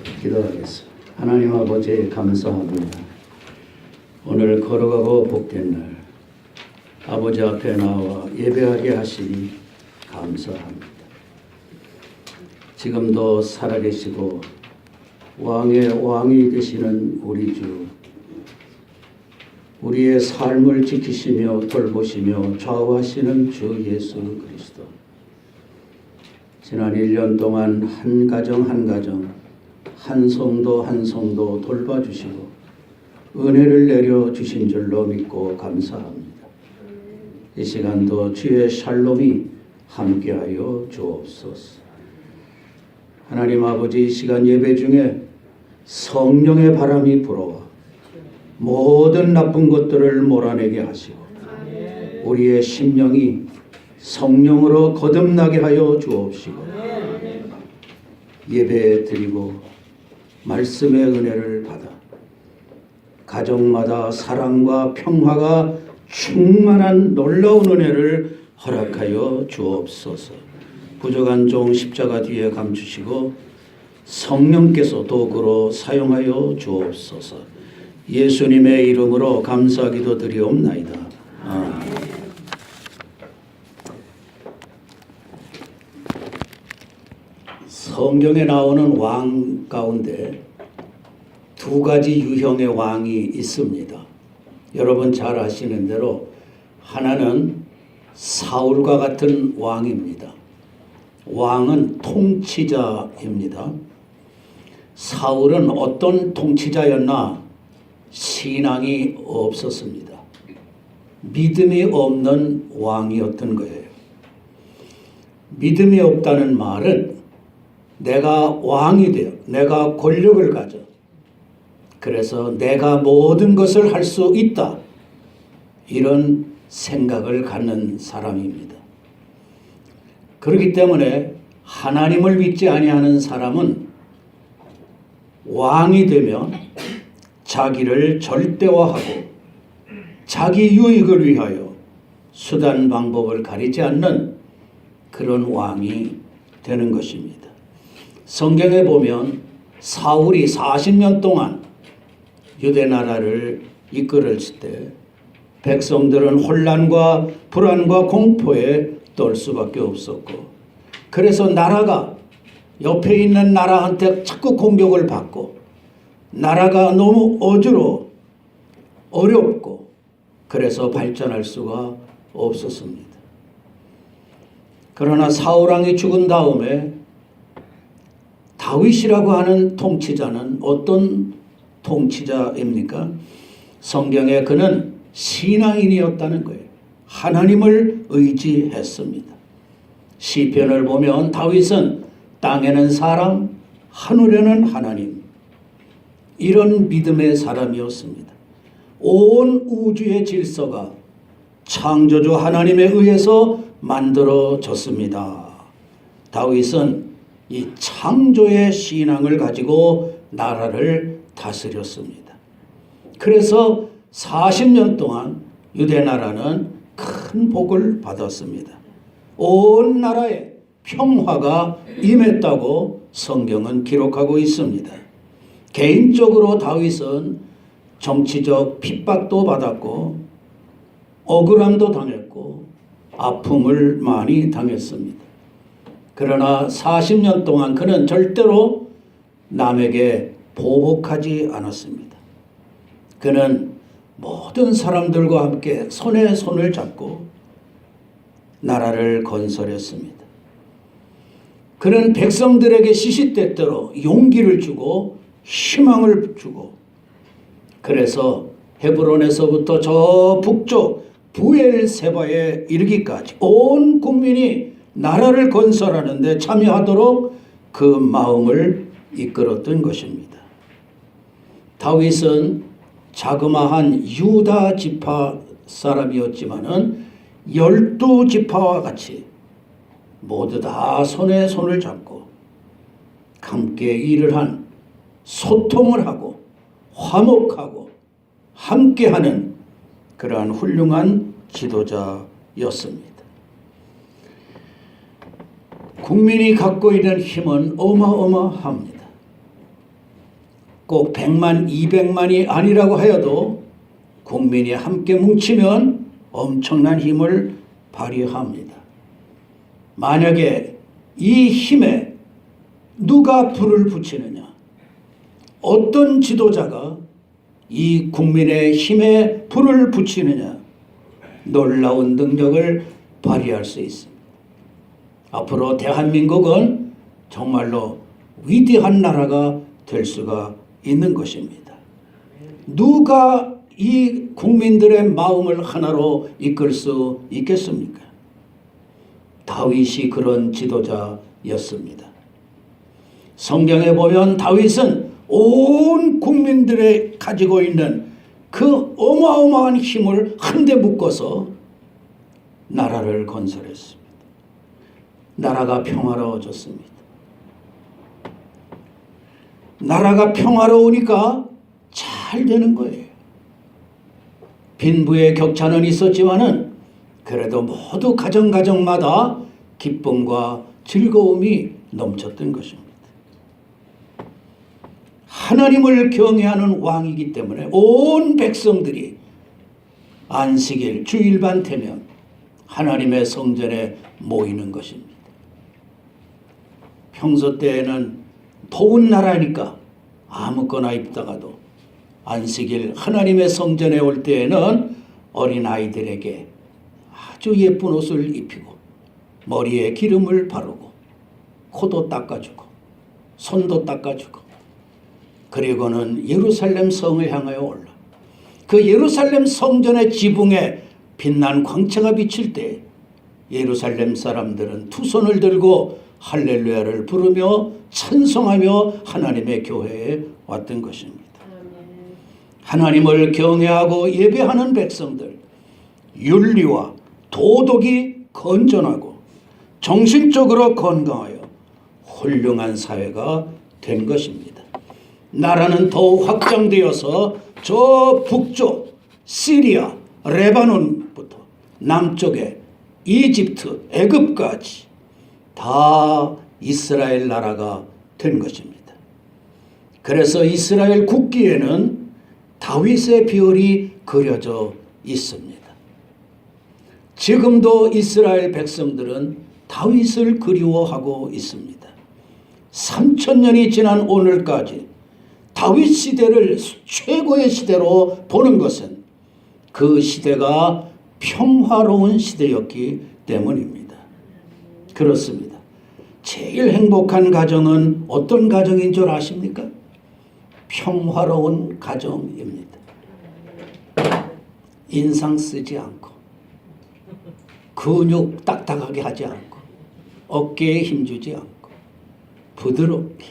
기도하겠습니다. 하나님 아버지 감사합니다. 오늘 걸어가고 복된 날 아버지 앞에 나와 예배하게 하시니 감사합니다. 지금도 살아계시고 왕의 왕이 되시는 우리 주, 우리의 삶을 지키시며 돌보시며 좌우하시는 주 예수 그리스도, 지난 1년 동안 한 가정 한 가정, 한 성도 한 성도 돌봐주시고 은혜를 내려주신 줄로 믿고 감사합니다. 이 시간도 주의 샬롬이 함께하여 주옵소서. 하나님 아버지, 이 시간 예배 중에 성령의 바람이 불어와 모든 나쁜 것들을 몰아내게 하시고 우리의 심령이 성령으로 거듭나게 하여 주옵시고 예배 드리고 말씀의 은혜를 받아 가정마다 사랑과 평화가 충만한 놀라운 은혜를 허락하여 주옵소서. 부족한 종 십자가 뒤에 감추시고 성령께서 도구로 사용하여 주옵소서. 예수님의 이름으로 감사기도 드리옵나이다. 아멘. 성경에 나오는 왕 가운데 두 가지 유형의 왕이 있습니다. 여러분 잘 아시는 대로 하나는 사울과 같은 왕입니다. 왕은 통치자입니다. 사울은 어떤 통치자였나? 신앙이 없었습니다. 믿음이 없는 왕이었던 거예요. 믿음이 없다는 말은 내가 왕이 되어 내가 권력을 가져 그래서 내가 모든 것을 할 수 있다, 이런 생각을 갖는 사람입니다. 그렇기 때문에 하나님을 믿지 아니하는 사람은 왕이 되면 자기를 절대화하고 자기 유익을 위하여 수단 방법을 가리지 않는 그런 왕이 되는 것입니다. 성경에 보면 사울이 40년 동안 유대 나라를 이끌었을 때 백성들은 혼란과 불안과 공포에 떨 수밖에 없었고, 그래서 나라가 옆에 있는 나라한테 자꾸 공격을 받고 나라가 너무 어렵고 그래서 발전할 수가 없었습니다. 그러나 사울 왕이 죽은 다음에 다윗이라고 하는 통치자는 어떤 통치자입니까? 성경에 그는 신앙인이었다는 거예요. 하나님을 의지했습니다. 시편을 보면 다윗은 땅에는 사람, 하늘에는 하나님, 이런 믿음의 사람이었습니다. 온 우주의 질서가 창조주 하나님에 의해서 만들어졌습니다. 다윗은 이 창조의 신앙을 가지고 나라를 다스렸습니다. 그래서 40년 동안 유대 나라는 큰 복을 받았습니다. 온 나라에 평화가 임했다고 성경은 기록하고 있습니다. 개인적으로 다윗은 정치적 핍박도 받았고 억울함도 당했고 아픔을 많이 당했습니다. 그러나 40년 동안 그는 절대로 남에게 보복하지 않았습니다. 그는 모든 사람들과 함께 손에 손을 잡고 나라를 건설했습니다. 그는 백성들에게 시시때때로 용기를 주고 희망을 주고, 그래서 헤브론에서부터 저 북쪽 부엘세바에 이르기까지 온 국민이 나라를 건설하는 데 참여하도록 그 마음을 이끌었던 것입니다. 다윗은 자그마한 유다 지파 사람이었지만은 12지파와 같이 모두 다 손에 손을 잡고 함께 일을 한, 소통을 하고 화목하고 함께하는 그러한 훌륭한 지도자였습니다. 국민이 갖고 있는 힘은 어마어마합니다. 꼭 100만, 200만이 아니라고 하여도 국민이 함께 뭉치면 엄청난 힘을 발휘합니다. 만약에 이 힘에 누가 불을 붙이느냐, 어떤 지도자가 이 국민의 힘에 불을 붙이느냐, 놀라운 능력을 발휘할 수 있습니다. 앞으로 대한민국은 정말로 위대한 나라가 될 수가 있는 것입니다. 누가 이 국민들의 마음을 하나로 이끌 수 있겠습니까? 다윗이 그런 지도자였습니다. 성경에 보면 다윗은 온 국민들의 가지고 있는 그 어마어마한 힘을 한데 묶어서 나라를 건설했습니다. 나라가 평화로워졌습니다. 나라가 평화로우니까 잘 되는 거예요. 빈부의 격차는 있었지만은 그래도 모두 가정마다 기쁨과 즐거움이 넘쳤던 것입니다. 하나님을 경외하는 왕이기 때문에 온 백성들이 안식일, 주일반 되면 하나님의 성전에 모이는 것입니다. 평소 때에는 더운 나라니까 아무거나 입다가도 안식일 하나님의 성전에 올 때에는 어린아이들에게 아주 예쁜 옷을 입히고 머리에 기름을 바르고 코도 닦아주고 손도 닦아주고 그리고는 예루살렘 성을 향하여 올라 그 예루살렘 성전의 지붕에 빛난 광채가 비칠 때 예루살렘 사람들은 두 손을 들고 할렐루야를 부르며 찬송하며 하나님의 교회에 왔던 것입니다. 하나님을 경외하고 예배하는 백성들, 윤리와 도덕이 건전하고 정신적으로 건강하여 훌륭한 사회가 된 것입니다. 나라는 더욱 확장되어서 저 북쪽 시리아, 레바논부터 남쪽에 이집트, 애굽까지 다 이스라엘 나라가 된 것입니다. 그래서 이스라엘 국기에는 다윗의 비율이 그려져 있습니다. 지금도 이스라엘 백성들은 다윗을 그리워하고 있습니다. 3000년이 지난 오늘까지 다윗 시대를 최고의 시대로 보는 것은 그 시대가 평화로운 시대였기 때문입니다. 그렇습니다. 제일 행복한 가정은 어떤 가정인 줄 아십니까? 평화로운 가정입니다. 인상 쓰지 않고 근육 딱딱하게 하지 않고 어깨에 힘주지 않고 부드럽게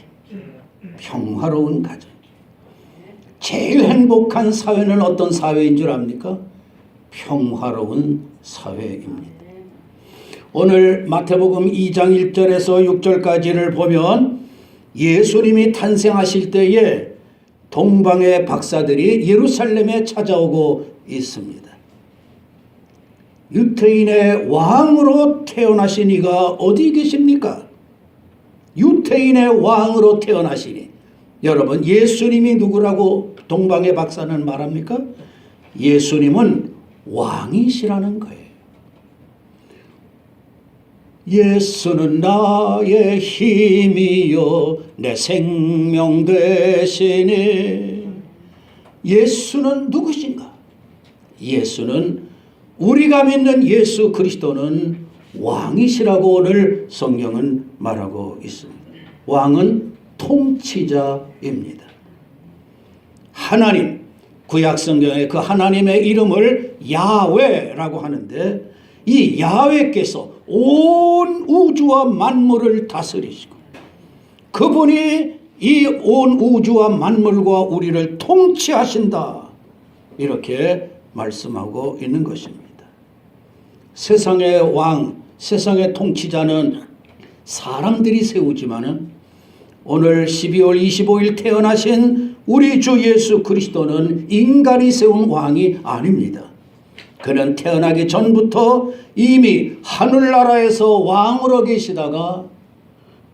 평화로운 가정. 제일 행복한 사회는 어떤 사회인 줄 압니까? 평화로운 사회입니다. 오늘 마태복음 2장 1절에서 6절까지를 보면 예수님이 탄생하실 때에 동방의 박사들이 예루살렘에 찾아오고 있습니다. 유태인의 왕으로 태어나신 이가 어디 계십니까? 유태인의 왕으로 태어나시니 여러분 예수님이 누구라고 동방의 박사는 말합니까? 예수님은 왕이시라는 거예요. 예수는 나의 힘이요 내 생명 되시니. 예수는 누구신가? 예수는 우리가 믿는 예수 그리스도는 왕이시라고 오늘 성경은 말하고 있습니다. 왕은 통치자입니다. 하나님, 구약 성경에 그 하나님의 이름을 야훼라고 하는데 이 야훼께서 온 우주와 만물을 다스리시고 그분이 이 온 우주와 만물과 우리를 통치하신다. 이렇게 말씀하고 있는 것입니다. 세상의 왕, 세상의 통치자는 사람들이 세우지만은 오늘 12월 25일 태어나신 우리 주 예수 그리스도는 인간이 세운 왕이 아닙니다. 그는 태어나기 전부터 이미 하늘나라에서 왕으로 계시다가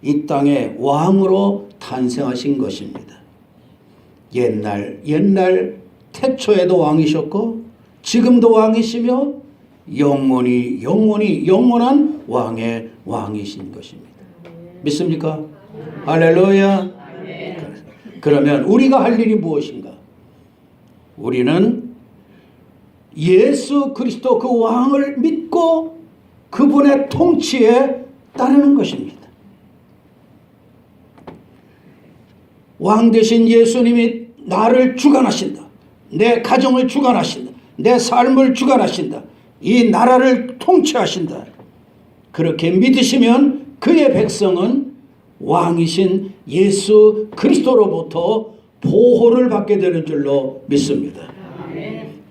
이 땅에 왕으로 탄생하신 것입니다. 옛날 태초에도 왕이셨고 지금도 왕이시며 영원한 왕의 왕이신 것입니다. 믿습니까? 할렐루야. 그러면 우리가 할 일이 무엇인가? 우리는 예수 그리스도 그 왕을 믿고 그분의 통치에 따르는 것입니다. 왕 대신 예수님이 나를 주관하신다. 내 가정을 주관하신다. 내 삶을 주관하신다. 이 나라를 통치하신다. 그렇게 믿으시면 그의 백성은 왕이신 예수 그리스도로부터 보호를 받게 되는 줄로 믿습니다.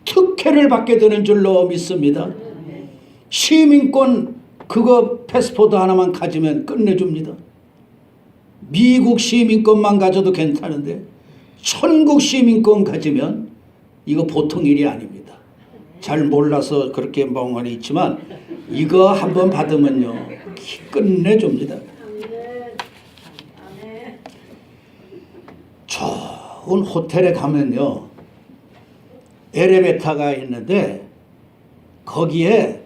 특혜를 받게 되는 줄로 믿습니다. 시민권 그거 패스포드 하나만 가지면 끝내줍니다. 미국 시민권만 가져도 괜찮은데 천국 시민권 가지면 이거 보통 일이 아닙니다. 잘 몰라서 그렇게 멍하니 있지만 이거 한번 받으면요 끝내줍니다. 좋은 호텔에 가면요 엘리베이터가 있는데 거기에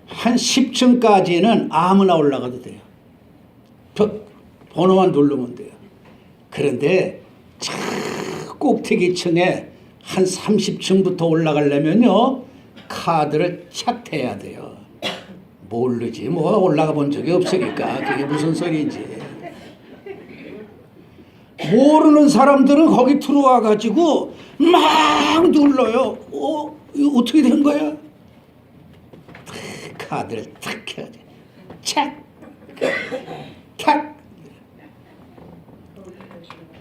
한 10층까지는 아무나 올라가도 돼요. 번호만 누르면 돼요. 그런데 저 꼭대기층에 한 30층부터 올라가려면요 카드를 착해야 돼요. 모르지 뭐 올라가 본 적이 없으니까 그게 무슨 소리인지. 모르는 사람들은 거기 들어와 가지고 막 눌러요. 이거 어떻게 된 거야? 카드를 탁 해야 돼. 착 탁.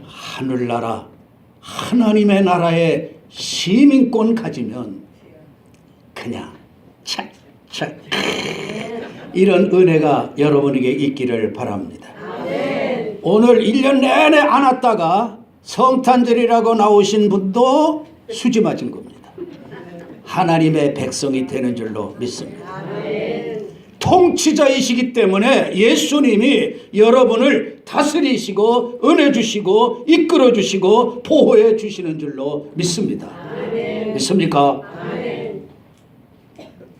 하늘나라 하나님의 나라의 시민권 가지면 그냥 착착 이런 은혜가 여러분에게 있기를 바랍니다. 오늘 1년 내내 안 왔다가 성탄절이라고 나오신 분도 수지 맞은 겁니다. 하나님의 백성이 되는 줄로 믿습니다. 통치자이시기 때문에 예수님이 여러분을 다스리시고 은혜 주시고 이끌어 주시고 보호해 주시는 줄로 믿습니다. 믿습니까?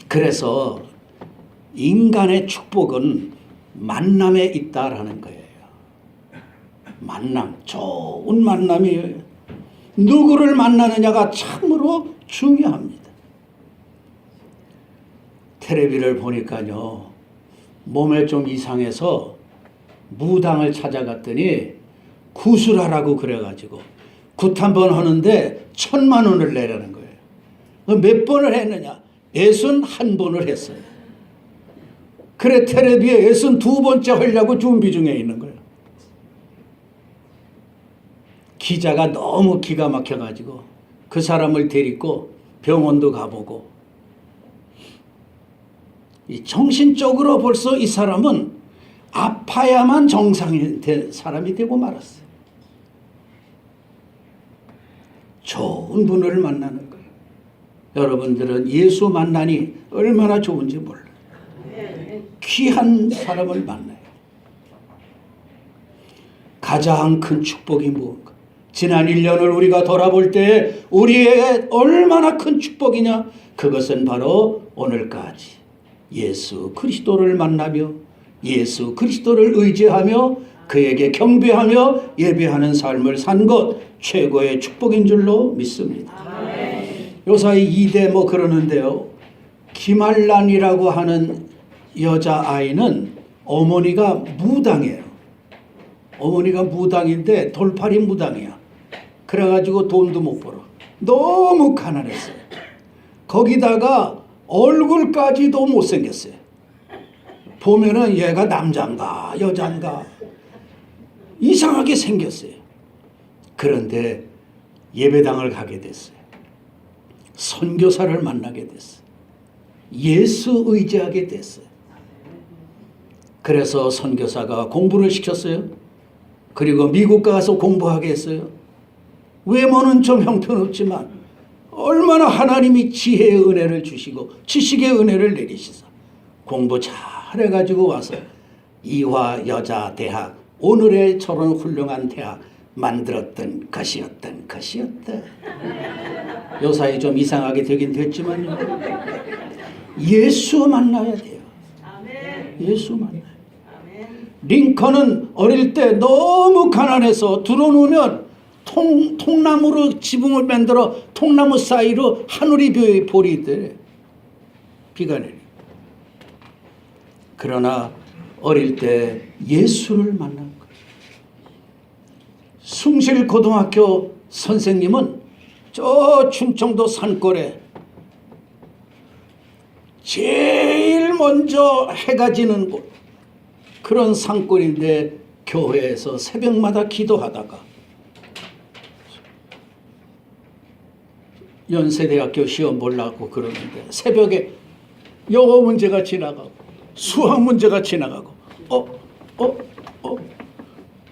그래서 인간의 축복은 만남에 있다라는 거예요. 만남, 좋은 만남이에요. 누구를 만나느냐가 참으로 중요합니다. 텔레비를 보니까요 몸에 좀 이상해서 무당을 찾아갔더니 구술하라고 그래가지고 굿 한 번 하는데 1,000만 원을 내라는 거예요. 몇 번을 했느냐? 61번을 했어요. 그래 텔레비에 62번째 하려고 준비 중에 있는 거예요. 기자가 너무 기가 막혀가지고 그 사람을 데리고 병원도 가보고 이 정신적으로 벌써 이 사람은 아파야만 정상이 된 사람이 되고 말았어요. 좋은 분을 만나는 거예요. 여러분들은 예수 만나니 얼마나 좋은지 몰라요. 귀한 사람을 만나요. 가장 큰 축복이 무엇인가? 지난 1년을 우리가 돌아볼 때 우리에게 얼마나 큰 축복이냐? 그것은 바로 오늘까지 예수 그리스도를 만나며 예수 그리스도를 의지하며 그에게 경배하며 예배하는 삶을 산 것 최고의 축복인 줄로 믿습니다. 요사이 2대 뭐 그러는데요. 김한란이라고 하는 여자아이는 어머니가 무당이에요. 어머니가 무당인데 돌팔이 무당이야. 그래가지고 돈도 못 벌어. 너무 가난했어요. 거기다가 얼굴까지도 못생겼어요. 보면은 얘가 남자인가 여자인가 이상하게 생겼어요. 그런데 예배당을 가게 됐어요. 선교사를 만나게 됐어요. 예수 의지하게 됐어요. 그래서 선교사가 공부를 시켰어요. 그리고 미국 가서 공부하게 했어요. 외모는 좀 형편없지만 얼마나 하나님이 지혜의 은혜를 주시고 지식의 은혜를 내리시사 공부 잘해가지고 와서 이화 여자대학 오늘의 저런 훌륭한 대학 만들었던 것이었던 것이었다. 요사이 좀 이상하게 되긴 됐지만요. 예수 만나야 돼요. 예수 만나요. 링컨은 어릴 때 너무 가난해서 들어놓으면 통나무로 지붕을 만들어 통나무 사이로 하늘이 볼이 있대. 비가 내려. 그러나 어릴 때 예수를 만난 거예요. 숭실고등학교 선생님은 저 충청도 산골에 제일 먼저 해가 지는 곳, 그런 산골인데 교회에서 새벽마다 기도하다가 연세대학교 시험 보려고 그러는데 새벽에 영어 문제가 지나가고 수학 문제가 지나가고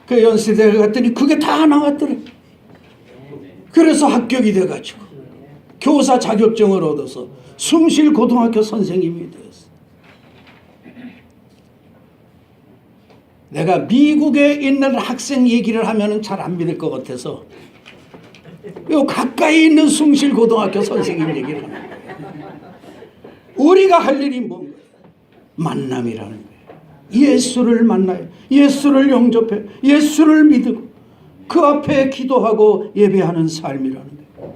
그 연세대를 갔더니 그게 다 나왔더래. 그래서 합격이 돼가지고 교사 자격증을 얻어서 숭실고등학교 선생님이 되었어. 내가 미국에 있는 학생 얘기를 하면 잘 안 믿을 것 같아서 요 가까이 있는 숭실고등학교 선생님 얘기를 하는 거예요. 우리가 할 일이 뭔가요? 만남이라는 거예요. 예수를 만나요. 예수를 영접해. 예수를 믿고 그 앞에 기도하고 예배하는 삶이라는 거예요.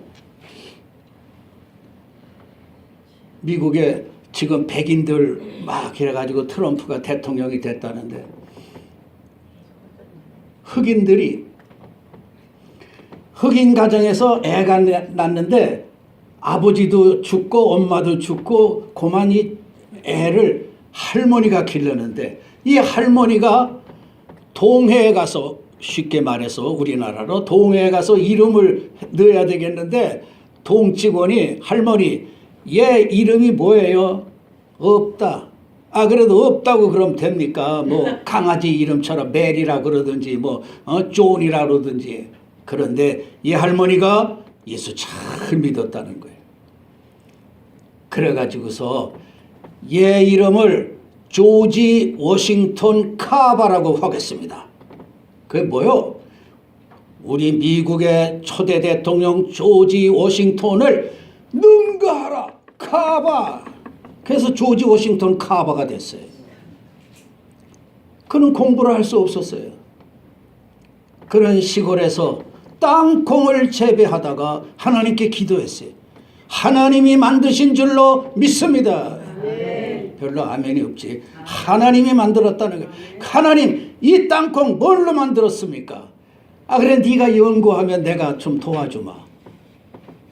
미국에 지금 백인들 막 이래가지고 트럼프가 대통령이 됐다는데 흑인 가정에서 애가 낳는데 아버지도 죽고 엄마도 죽고 고만이 애를 할머니가 기르는데 이 할머니가 동해에 가서, 쉽게 말해서 우리나라로 동해에 가서 이름을 넣어야 되겠는데 동직원이 할머니 얘 이름이 뭐예요? 없다. 그래도 없다고 그러면 됩니까? 뭐 강아지 이름처럼 멜이라 그러든지 뭐 존이라 그러든지. 그런데 이 할머니가 예수 잘 믿었다는 거예요. 그래가지고서 얘 이름을 조지 워싱턴 카바라고 하겠습니다. 그게 뭐요? 우리 미국의 초대 대통령 조지 워싱턴을 능가하라 카바. 그래서 조지 워싱턴 카바가 됐어요. 그는 공부를 할 수 없었어요. 그런 시골에서 땅콩을 재배하다가 하나님께 기도했어요. 하나님이 만드신 줄로 믿습니다. 별로 아멘이 없지. 하나님이 만들었다는 거예요. 하나님, 이 땅콩 뭘로 만들었습니까? 그래 네가 연구하면 내가 좀 도와주마.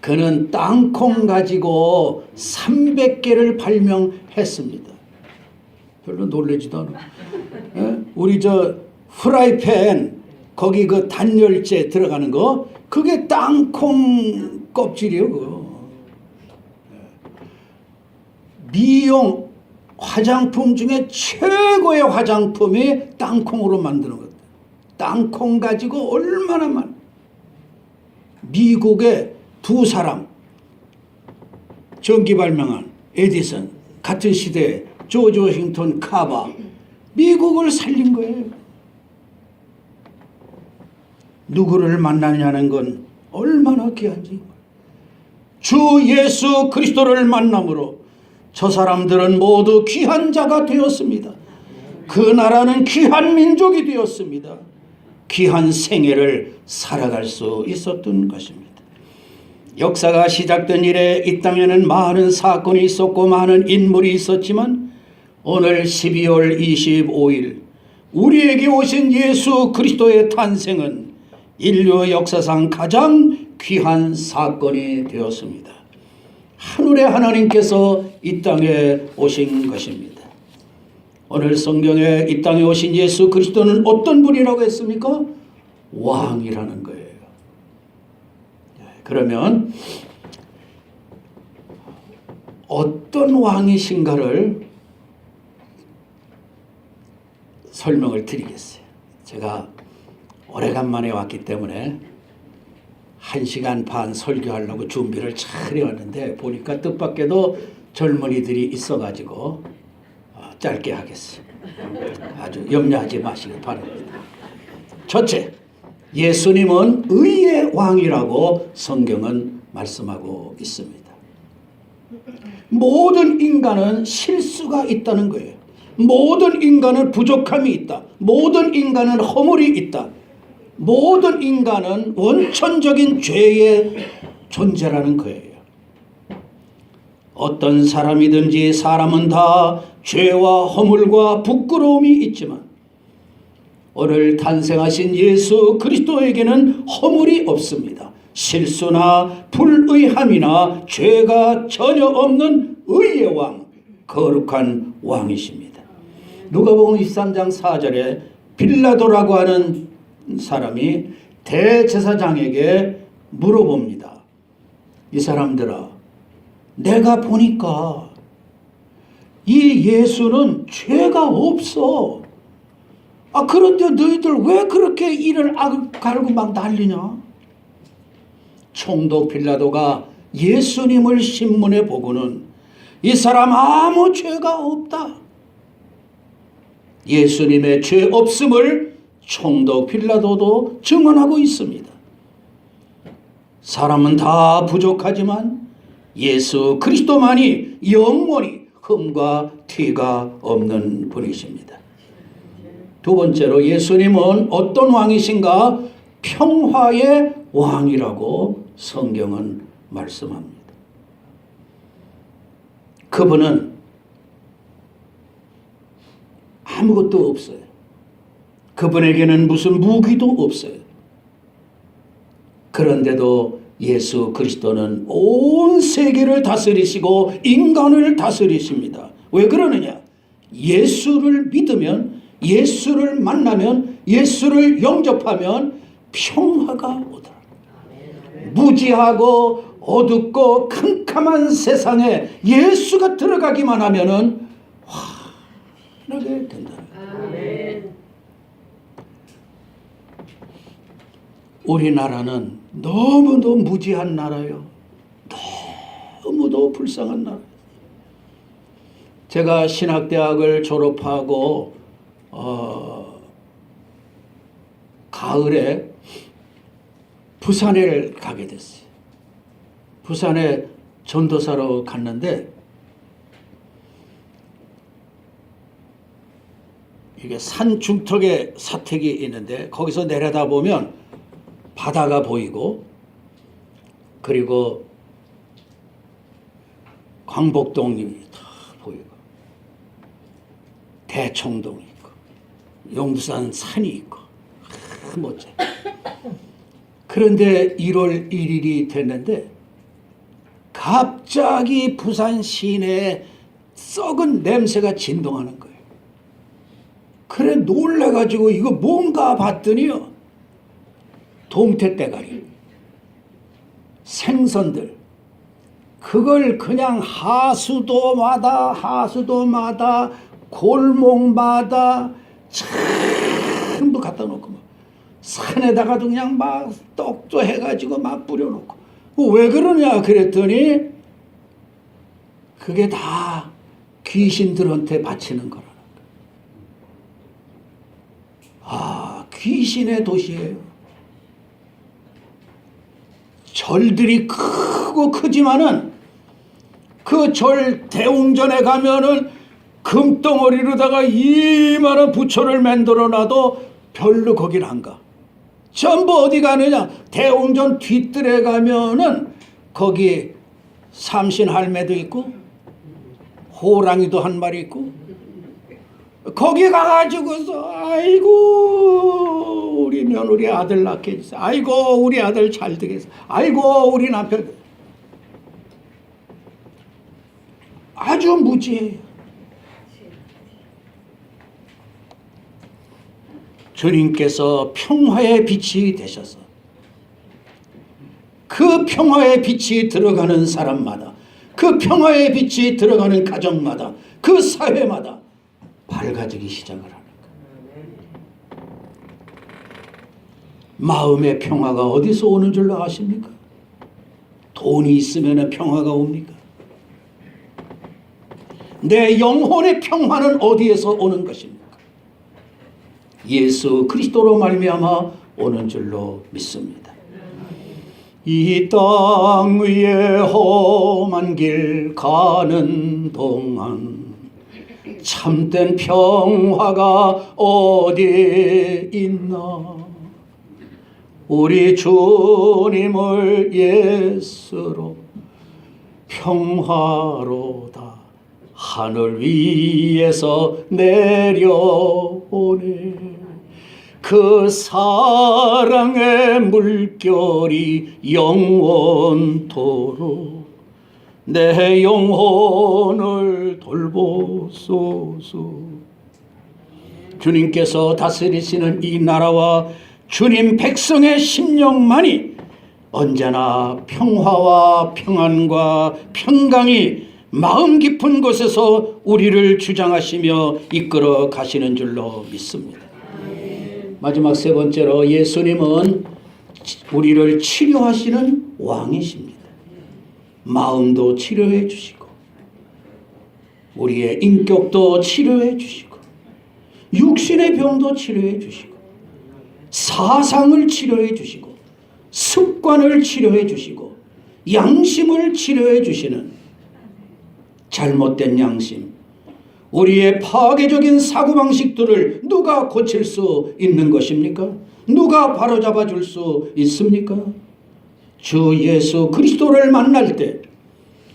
그는 땅콩 가지고 300개를 발명했습니다. 별로 놀라지도 않아. 우리 저 프라이팬 거기 그 단열재 들어가는 거 그게 땅콩 껍질이에요. 그거. 미용 화장품 중에 최고의 화장품이 땅콩으로 만드는 것. 땅콩 가지고 얼마나 많아. 미국의 두 사람 전기 발명한 에디슨, 같은 시대에 조지 워싱턴 카바, 미국을 살린 거예요. 누구를 만나냐는 건 얼마나 귀한지. 주 예수 그리스도를 만남으로 저 사람들은 모두 귀한 자가 되었습니다. 그 나라는 귀한 민족이 되었습니다. 귀한 생애를 살아갈 수 있었던 것입니다. 역사가 시작된 이래 이 땅에는 많은 사건이 있었고 많은 인물이 있었지만 오늘 12월 25일 우리에게 오신 예수 그리스도의 탄생은 인류 역사상 가장 귀한 사건이 되었습니다. 하늘의 하나님께서 이 땅에 오신 것입니다. 오늘 성경에 이 땅에 오신 예수 그리스도는 어떤 분이라고 했습니까? 왕이라는 거예요. 그러면 어떤 왕이신가를 설명을 드리겠어요. 제가 오래간만에 왔기 때문에 1시간 반 설교하려고 준비를 잘 해왔는데 보니까 뜻밖에도 젊은이들이 있어가지고 짧게 하겠어요. 아주 염려하지 마시기 바랍니다. 첫째, 예수님은 의의 왕이라고 성경은 말씀하고 있습니다. 모든 인간은 실수가 있다는 거예요. 모든 인간은 부족함이 있다. 모든 인간은 허물이 있다. 모든 인간은 원천적인 죄의 존재라는 거예요. 어떤 사람이든지 사람은 다 죄와 허물과 부끄러움이 있지만 오늘 탄생하신 예수 그리스도에게는 허물이 없습니다. 실수나 불의함이나 죄가 전혀 없는 의의 왕, 거룩한 왕이십니다. 누가복음 23장 4절에 빌라도라고 하는 사람이 대제사장에게 물어봅니다. 이 사람들아, 내가 보니까 이 예수는 죄가 없어. 그런데 너희들 왜 그렇게 이를 갈고 막 난리냐? 총독 빌라도가 예수님을 신문해 보고는 이 사람 아무 죄가 없다. 예수님의 죄 없음을 총독 빌라도도 증언하고 있습니다. 사람은 다 부족하지만 예수 그리스도만이 영원히 흠과 티가 없는 분이십니다. 두 번째로 예수님은 어떤 왕이신가? 평화의 왕이라고 성경은 말씀합니다. 그분은 아무것도 없어요. 그분에게는 무슨 무기도 없어요. 그런데도 예수 그리스도는 온 세계를 다스리시고 인간을 다스리십니다. 왜 그러느냐? 예수를 믿으면, 예수를 만나면, 예수를 영접하면 평화가 오더라. 무지하고 어둡고 캄캄한 세상에 예수가 들어가기만 하면은 환하게 된다. 우리나라는 너무도 무지한 나라요. 너무도 불쌍한 나라. 제가 신학대학을 졸업하고 가을에 부산에 가게 됐어요. 부산에 전도사로 갔는데 이게 산 중턱에 사택이 있는데 거기서 내려다보면 바다가 보이고 그리고 광복동이 다 보이고 대청동이 있고 용두산 산이 있고 멋져. 그런데 1월 1일이 됐는데 갑자기 부산 시내에 썩은 냄새가 진동하는 거예요. 그래 놀래가지고 이거 뭔가 봤더니요, 동태대가리, 생선들, 그걸 그냥 하수도마다 골목마다 전부 갖다 놓고 막 산에다가도 그냥 막 떡도 해가지고 막 뿌려놓고. 왜 그러냐 그랬더니 그게 다 귀신들한테 바치는 거라는 거예요. 귀신의 도시예요. 절들이 크고 크지만은 그 절 대웅전에 가면은 금덩어리로다가 이만한 부처를 만들어 놔도 별로 거길 안 가. 전부 어디 가느냐? 대웅전 뒷뜰에 가면은 거기 삼신 할매도 있고 호랑이도 한 마리 있고 거기 가가지고서 아이고 우리 며느리 아들 낳게 해주세요. 아이고 우리 아들 잘 되겠어. 아이고 우리 남편. 아주 무지해요. 주님께서 평화의 빛이 되셔서 그 평화의 빛이 들어가는 사람마다, 그 평화의 빛이 들어가는 가정마다, 그 사회마다 밝아지기 시작을 하는 거예요. 마음의 평화가 어디서 오는 줄로 아십니까? 돈이 있으면 평화가 옵니까? 내 영혼의 평화는 어디에서 오는 것입니까? 예수 그리스도로 말미암아 오는 줄로 믿습니다. 이 땅 위에 험한 길 가는 동안 참된 평화가 어디에 있나? 우리 주님을 예수로 평화로다 하늘 위에서 내려오네. 그 사랑의 물결이 영원토록 내 영혼을 돌보소서. 주님께서 다스리시는 이 나라와 주님 백성의 심령만이 언제나 평화와 평안과 평강이 마음 깊은 곳에서 우리를 주장하시며 이끌어 가시는 줄로 믿습니다. 마지막 세 번째로, 예수님은 우리를 치료하시는 왕이십니다. 마음도 치료해 주시고 우리의 인격도 치료해 주시고 육신의 병도 치료해 주시고 사상을 치료해 주시고 습관을 치료해 주시고 양심을 치료해 주시는, 잘못된 양심, 우리의 파괴적인 사고방식들을 누가 고칠 수 있는 것입니까? 누가 바로잡아 줄 수 있습니까? 주 예수 그리스도를 만날 때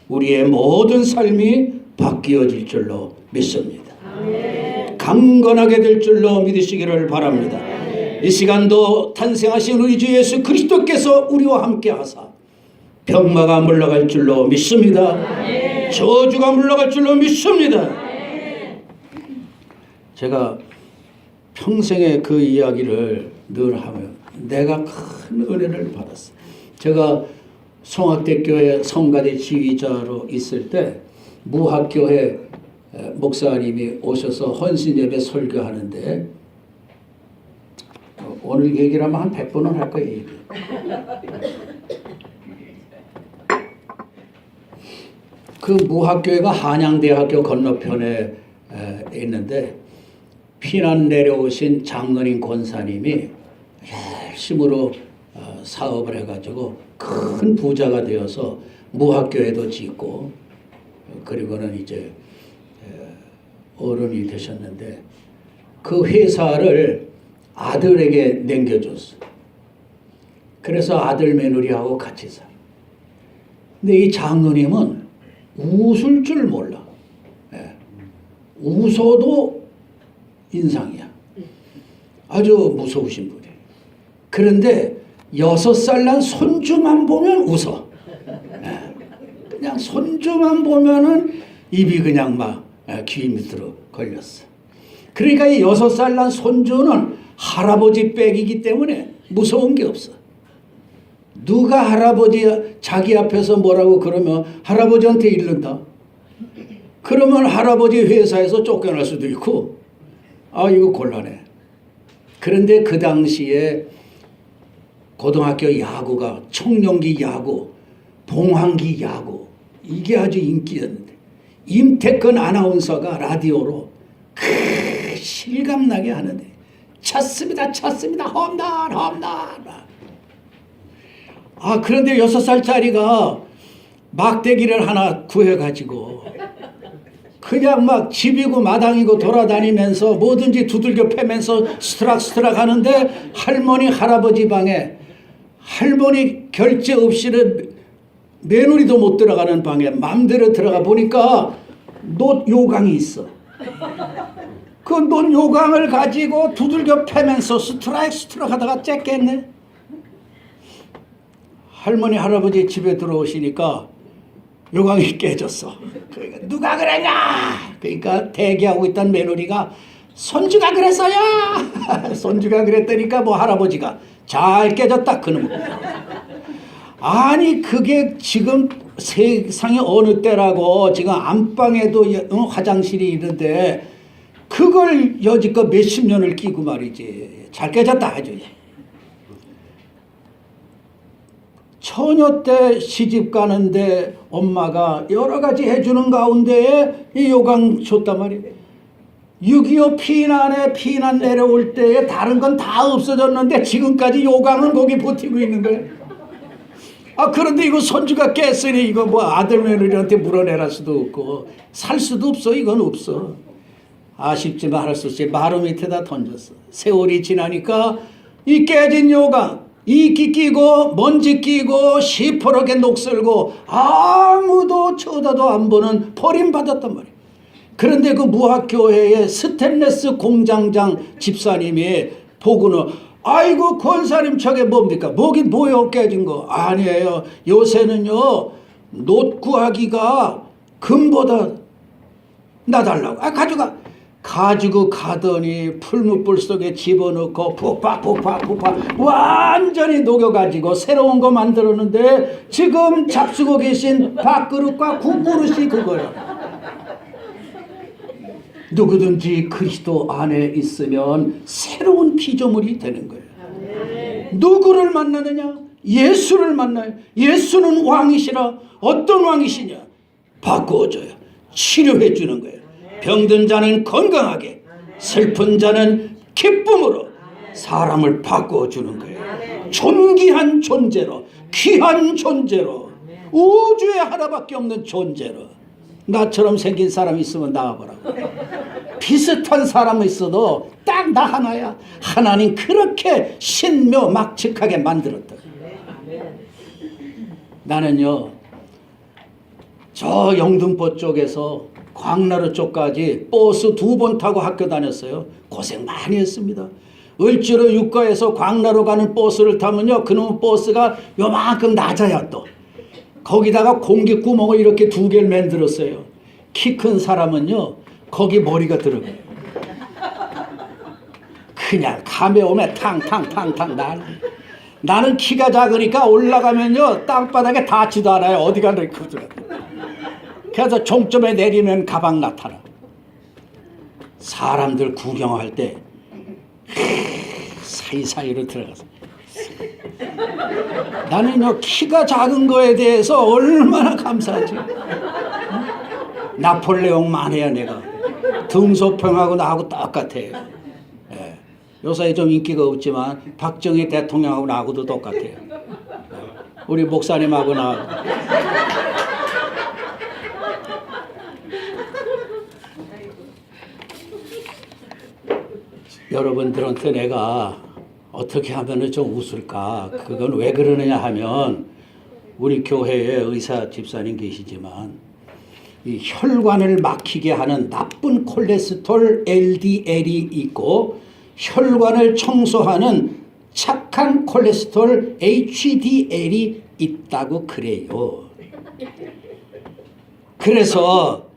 우리의 모든 삶이 바뀌어질 줄로 믿습니다. 강건하게 될 줄로 믿으시기를 바랍니다. 이 시간도 탄생하신 우리 주 예수 그리스도께서 우리와 함께 하사 병마가 물러갈 줄로 믿습니다. 저주가 물러갈 줄로 믿습니다. 제가 평생에 그 이야기를 늘 하면 내가 큰 은혜를 받았어요. 제가 송악대교회 성가대 지휘자로 있을 때 무학교회 목사님이 오셔서 헌신예배 설교하는데, 오늘 얘기를 하면 한 100번은 할 거예요. 그 무학교회가 한양대학교 건너편에 있는데 피난 내려오신 장로님 권사님이 열심으로 사업을 해가지고 큰 부자가 되어서 무학교회도 짓고, 그리고는 이제 어른이 되셨는데 그 회사를 아들에게 남겨줬어. 그래서 아들 며느리하고 같이 살아. 근데 이 장로님은 웃을 줄 몰라. 웃어도 인상이야. 아주 무서우신 분이에요. 그런데 6살 난 손주만 보면 웃어. 그냥 손주만 보면은 입이 그냥 막 귀 밑으로 걸렸어. 그러니까 이 6살 난 손주는 할아버지 빽이기 때문에 무서운 게 없어. 누가 할아버지 자기 앞에서 뭐라고 그러면 할아버지한테 이른다. 그러면 할아버지 회사에서 쫓겨날 수도 있고, 아 이거 곤란해. 그런데 그 당시에 고등학교 야구가 청룡기 야구, 봉황기 야구, 이게 아주 인기였는데 임태근 아나운서가 라디오로 실감나게 하는데 찼습니다 찼습니다 홈런 홈런. 아 그런데 6살짜리가 막대기를 하나 구해가지고 그냥 막 집이고 마당이고 돌아다니면서 뭐든지 두들겨 패면서 스트락 하는데 할머니 할아버지 방에, 할머니 결제 없이는 며느리도 못 들어가는 방에 맘대로 들어가 보니까 놋 요강이 있어. 그 놋 요강을 가지고 두들겨 패면서 스트라이크 하다가 째겠네. 할머니 할아버지 집에 들어오시니까 요강이 깨졌어. 그러니까 누가 그랬냐? 그러니까 대기하고 있던 며느리가 손주가 그랬어요. 손주가 그랬다니까 뭐 할아버지가 잘 깨졌다 그놈. 아니 그게 지금 세상에 어느 때라고 지금 안방에도 화장실이 있는데 그걸 여지껏 몇십 년을 끼고 말이지. 잘 깨졌다 아주. 처녀 때 시집 가는데 엄마가 여러 가지 해주는 가운데에 이 요강 줬단 말이에요. 6.25 피난 내려올 때에 다른 건 다 없어졌는데 지금까지 요강은 거기 버티고 있는 거예요. 그런데 이거 손주가 깼으니 이거 뭐 아들 며느리한테 물어내랄 수도 없고 살 수도 없어. 이건 없어. 아쉽지만 할 수 없이 마루 밑에다 던졌어. 세월이 지나니까 이 깨진 요강, 이끼 끼고 먼지 끼고 시퍼렇게 녹슬고 아무도 쳐다도 안 보는 버림받았단 말이에요. 그런데 그 무학교회의 스테인레스 공장장 집사님이 보고는 아이고 권사님 저게 뭡니까? 뭐긴 뭐요 깨진 거. 아니에요. 요새는요 놋 구하기가 금보다 나달라고. 가지고 가더니 풀무불 속에 집어넣고 푹팍 완전히 녹여가지고 새로운 거 만들었는데 지금 잡수고 계신 밥그릇과 국그릇이 그거야. 누구든지 그리스도 안에 있으면 새로운 피조물이 되는 거예요. 누구를 만나느냐? 예수를 만나요. 예수는 왕이시라. 어떤 왕이시냐? 바꾸어줘요. 치료해 주는 거예요. 병든 자는 건강하게, 슬픈 자는 기쁨으로 사람을 바꿔주는 거예요. 존귀한 존재로, 귀한 존재로, 우주에 하나밖에 없는 존재로. 나처럼 생긴 사람이 있으면 나와보라고. 비슷한 사람이 있어도 딱 나 하나야. 하나님 그렇게 신묘막측하게 만들었다. 나는요 저 영등포 쪽에서 광나루 쪽까지 버스 2번 타고 학교 다녔어요. 고생 많이 했습니다. 을지로 육가에서 광나루 가는 버스를 타면요 그놈 버스가 요만큼 낮아요. 또 거기다가 공기구멍을 이렇게 2개를 만들었어요. 키 큰 사람은요 거기 머리가 들어가요. 그냥 감에 오면 탕탕탕탕 나는 키가 작으니까 올라가면요 땅바닥에 닿지도 않아요. 어디가 이렇게 크더라고요. 그래서 종점에 내리면 가방 나타나. 사람들 구경할 때 사이사이로 들어가서 나는요 키가 작은 거에 대해서 얼마나 감사하지. 나폴레옹만 해야 내가. 등소평하고 나하고 똑같아요. 예. 요사이 좀 인기가 없지만 박정희 대통령하고 나하고도 똑같아요. 예. 우리 목사님하고 나하고. 여러분들한테 내가 어떻게 하면 좀 웃을까? 그건 왜 그러느냐 하면 우리 교회에 의사 집사님 계시지만 이 혈관을 막히게 하는 나쁜 콜레스테롤 LDL이 있고 혈관을 청소하는 착한 콜레스테롤 HDL이 있다고 그래요. 그래서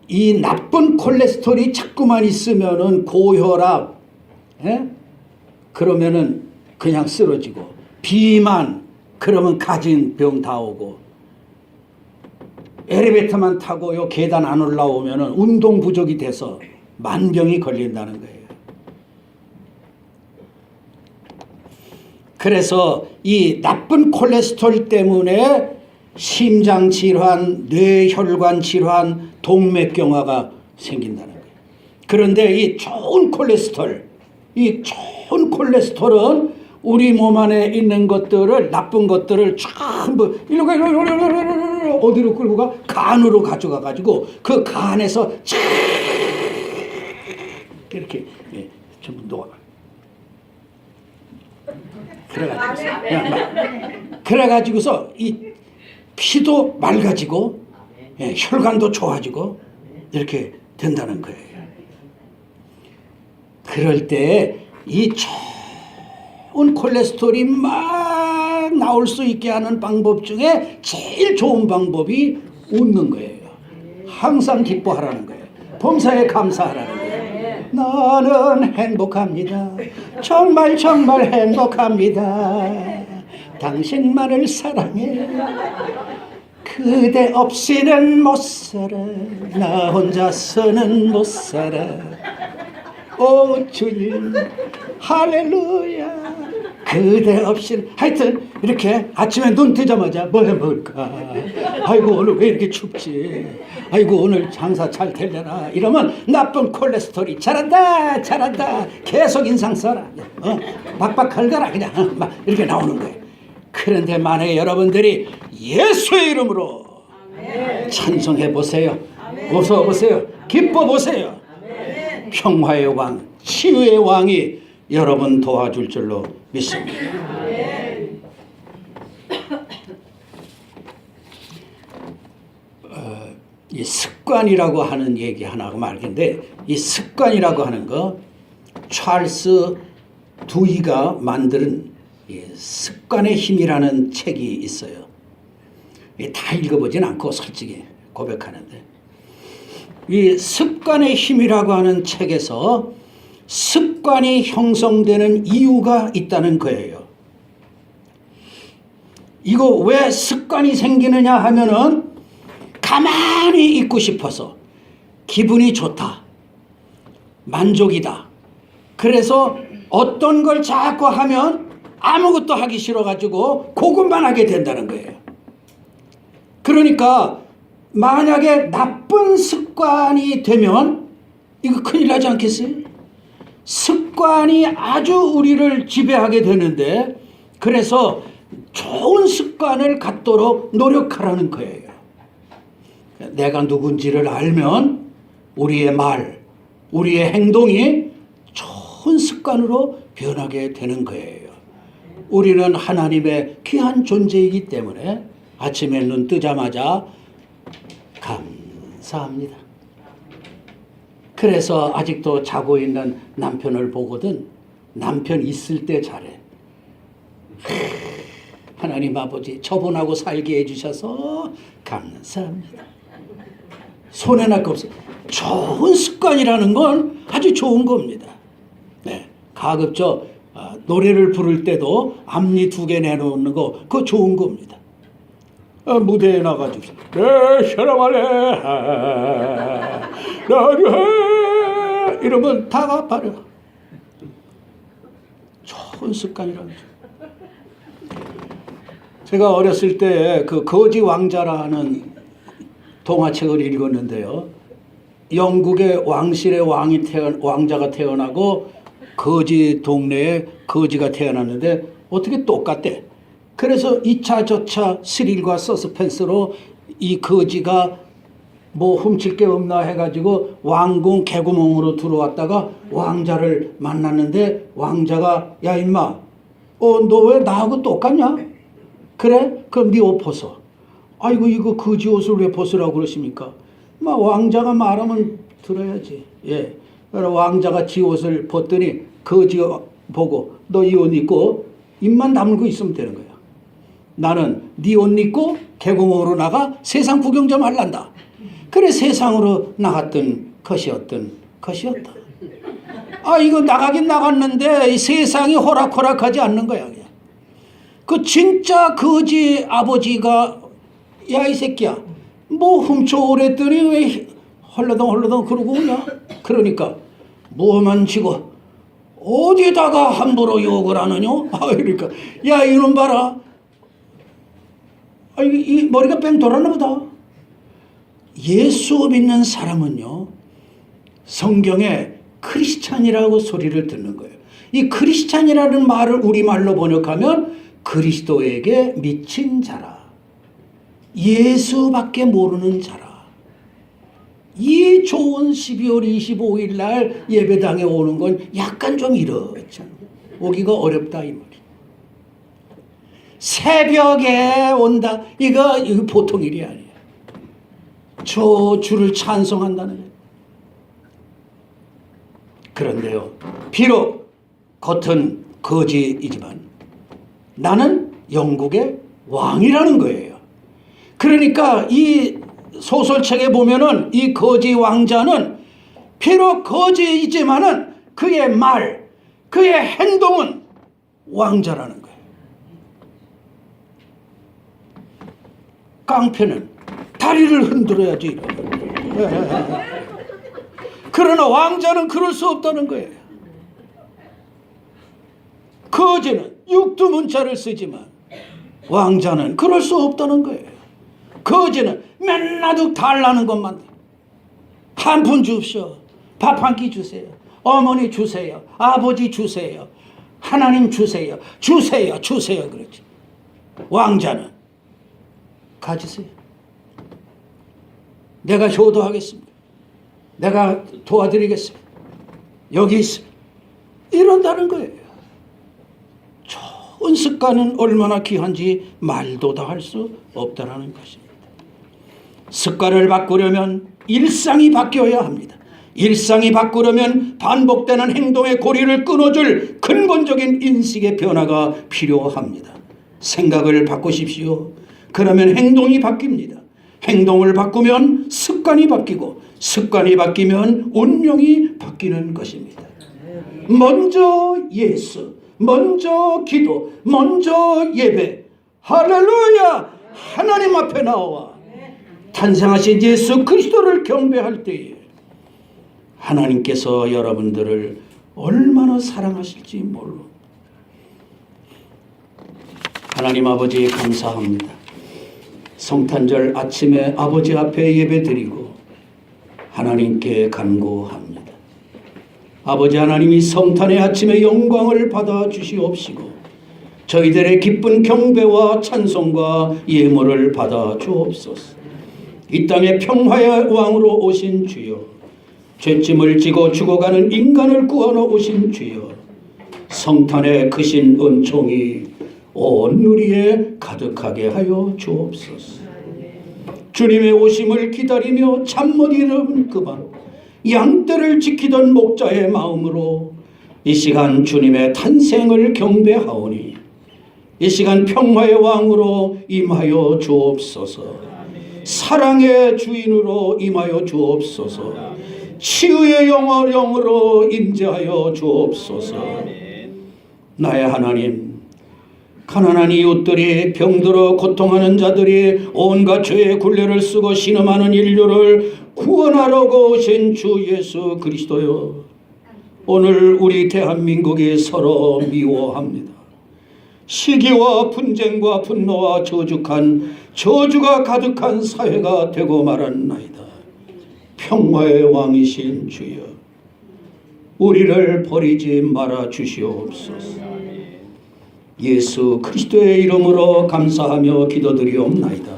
이 나쁜 콜레스테롤이 자꾸만 있으면은 고혈압, 그러면은 그냥 쓰러지고, 비만, 그러면 가진 병 다 오고, 엘리베이터만 타고 요 계단 안 올라오면은 운동 부족이 돼서 만병이 걸린다는 거예요. 그래서 이 나쁜 콜레스테롤 때문에 심장 질환, 뇌혈관 질환, 동맥경화가 생긴다는 거예요. 그런데 이 좋은 콜레스테롤은 우리 몸 안에 있는 것들을, 나쁜 것들을 전부 이렇게 어디로 끌고 가? 간으로 가져가 가지고 그 간에서 이렇게 전부 녹아. 그래가지고서 이 피도 맑아지고 혈관도 좋아지고 이렇게 된다는 거예요. 그럴 때 이 좋은 콜레스테롤이 막 나올 수 있게 하는 방법 중에 제일 좋은 방법이 웃는 거예요. 항상 기뻐하라는 거예요. 범사에 감사하라는 거예요. 나는 행복합니다. 정말 정말 행복합니다. 당신만을 사랑해. 그대 없이는 못 살아. 나 혼자서는 못 살아. 오 주님 할렐루야. 그대 없이 하여튼 이렇게 아침에 눈 뜨자마자 뭐 해먹을까, 아이고 오늘 왜 이렇게 춥지, 아이고 오늘 장사 잘 되려나, 이러면 나쁜 콜레스테롤이 잘한다 잘한다 계속 인상 써라, 박박 긁어라 그냥, 막 이렇게 나오는 거예요. 그런데 만약에 여러분들이 예수의 이름으로 찬송해 보세요, 웃어 보세요, 기뻐 보세요, 평화의 왕, 치유의 왕이 여러분 도와줄 줄로 믿습니다. 이 습관이라고 하는 얘기 하나가 말인데, 이 습관이라고 하는 거 찰스 두이가 만든 이 습관의 힘이라는 책이 있어요. 다 읽어보진 않고 솔직히 고백하는데, 이 습관의 힘이라고 하는 책에서 습관이 형성되는 이유가 있다는 거예요. 이거 왜 습관이 생기느냐 하면은 가만히 있고 싶어서, 기분이 좋다, 만족이다, 그래서 어떤 걸 자꾸 하면 아무것도 하기 싫어가지고 그것만 하게 된다는 거예요. 그러니까 만약에 나쁜 습관이 되면 이거 큰일 나지 않겠어요? 습관이 아주 우리를 지배하게 되는데, 그래서 좋은 습관을 갖도록 노력하라는 거예요. 내가 누군지를 알면 우리의 말, 우리의 행동이 좋은 습관으로 변하게 되는 거예요. 우리는 하나님의 귀한 존재이기 때문에 아침에 눈 뜨자마자 감사합니다. 그래서 아직도 자고 있는 남편을 보거든 남편 있을 때 잘해. 하나님 아버지 처분하고 살게 해주셔서 감사합니다. 손해날 거 없어요. 좋은 습관이라는 건 아주 좋은 겁니다. 네, 가급적 노래를 부를 때도 앞니 2개 내놓는 거 그거 좋은 겁니다. 무대에 나가지고 내 사랑하네 나를 이러면 다 갚아려. 좋은 습관이라는 거죠. 제가 어렸을 때 그 거지 왕자라는 동화책을 읽었는데요. 영국의 왕실의 왕자가 태어나고 거지 동네에 거지가 태어났는데 어떻게 똑같대. 그래서 2차 저차 스릴과 서스펜스로 이 거지가 뭐 훔칠 게 없나 해가지고 왕궁 개구멍으로 들어왔다가 왕자를 만났는데 왕자가 야 임마 너 왜 나하고 똑같냐? 그래? 그럼 네 옷 벗어. 아이고 이거 거지 옷을 왜 벗으라고 그러십니까? 막 왕자가 말하면 들어야지. 예. 왕자가 지 옷을 벗더니 거지 보고 너 이 옷 입고 입만 다물고 있으면 되는 거야. 나는 네 옷 입고 개구멍으로 나가 세상 구경 좀 할란다. 그래 세상으로 나갔던 것이었다. 이거 나가긴 나갔는데 이 세상이 호락호락하지 않는 거야. 그냥. 그 진짜 거지 아버지가 야 이 새끼야 뭐 훔쳐오랬더니 왜 헐러덩 그러고 오냐. 그러니까 뭐만 지고 어디다가 함부로 욕을 하느냐. 그러니까 야 이놈 봐라. 이 머리가 뺑 돌았나 보다. 예수 믿는 사람은요 성경에 크리스찬이라고 소리를 듣는 거예요. 이 크리스찬이라는 말을 우리말로 번역하면 그리스도에게 미친 자라, 예수밖에 모르는 자라. 이 좋은 12월 25일 날 예배당에 오는 건 약간 좀 이렇잖아. 오기가 어렵다 이 말이야. 새벽에 온다. 이거 보통 일이 아니야. 저 주를 찬송한다는 거예요. 그런데요, 비록 겉은 거지이지만 나는 영국의 왕이라는 거예요. 그러니까 이 소설책에 보면은 이 거지 왕자는 비록 거지이지만은 그의 말, 그의 행동은 왕자라는 거예요. 깡패는 다리를 흔들어야지. 그러나 왕자는 그럴 수 없다는 거예요. 거지는 육두문자를 쓰지만 왕자는 그럴 수 없다는 거예요. 거지는 맨날 달라는 것만. 한 푼 주십시오. 밥 한 끼 주세요. 어머니 주세요. 아버지 주세요. 하나님 주세요. 주세요. 주세요. 그렇지. 왕자는 가지세요. 내가 효도하겠습니다. 내가 도와드리겠습니다. 여기 있습니다. 이런다는 거예요. 좋은 습관은 얼마나 귀한지 말도 다 할 수 없다는 것입니다. 습관을 바꾸려면 일상이 바뀌어야 합니다. 일상이 바꾸려면 반복되는 행동의 고리를 끊어줄 근본적인 인식의 변화가 필요합니다. 생각을 바꾸십시오. 그러면 행동이 바뀝니다. 행동을 바꾸면 습관이 바뀌고 습관이 바뀌면 운명이 바뀌는 것입니다. 먼저 예수, 먼저 기도, 먼저 예배. 할렐루야! 하나님 앞에 나와 탄생하신 예수 그리스도를 경배할 때에 하나님께서 여러분들을 얼마나 사랑하실지 몰라. 하나님 아버지 감사합니다. 성탄절 아침에 아버지 앞에 예배드리고 하나님께 간구합니다. 아버지 하나님이 성탄의 아침에 영광을 받아 주시옵시고 저희들의 기쁜 경배와 찬송과 예물을 받아 주옵소서. 이 땅에 평화의 왕으로 오신 주여, 죄짐을 지고 죽어가는 인간을 구하러 오신 주여, 성탄의 크신 은총이 온 누리에 가득하게 하여 주옵소서. 주님의 오심을 기다리며 잠 못 이루는 그밤 양떼를 지키던 목자의 마음으로 이 시간 주님의 탄생을 경배하오니 이 시간 평화의 왕으로 임하여 주옵소서. 사랑의 주인으로 임하여 주옵소서. 치유의 영으로 임재하여 주옵소서. 나의 하나님, 가난한 이웃들이, 병들어 고통하는 자들이, 온갖 죄의 굴레를 쓰고 신음하는 인류를 구원하려고 오신 주 예수 그리스도여, 오늘 우리 대한민국이 서로 미워합니다. 시기와 분쟁과 분노와 저주가 가득한 사회가 되고 말았나이다. 평화의 왕이신 주여, 우리를 버리지 말아 주시옵소서. 예수 그리스도의 이름으로 감사하며 기도드리옵나이다.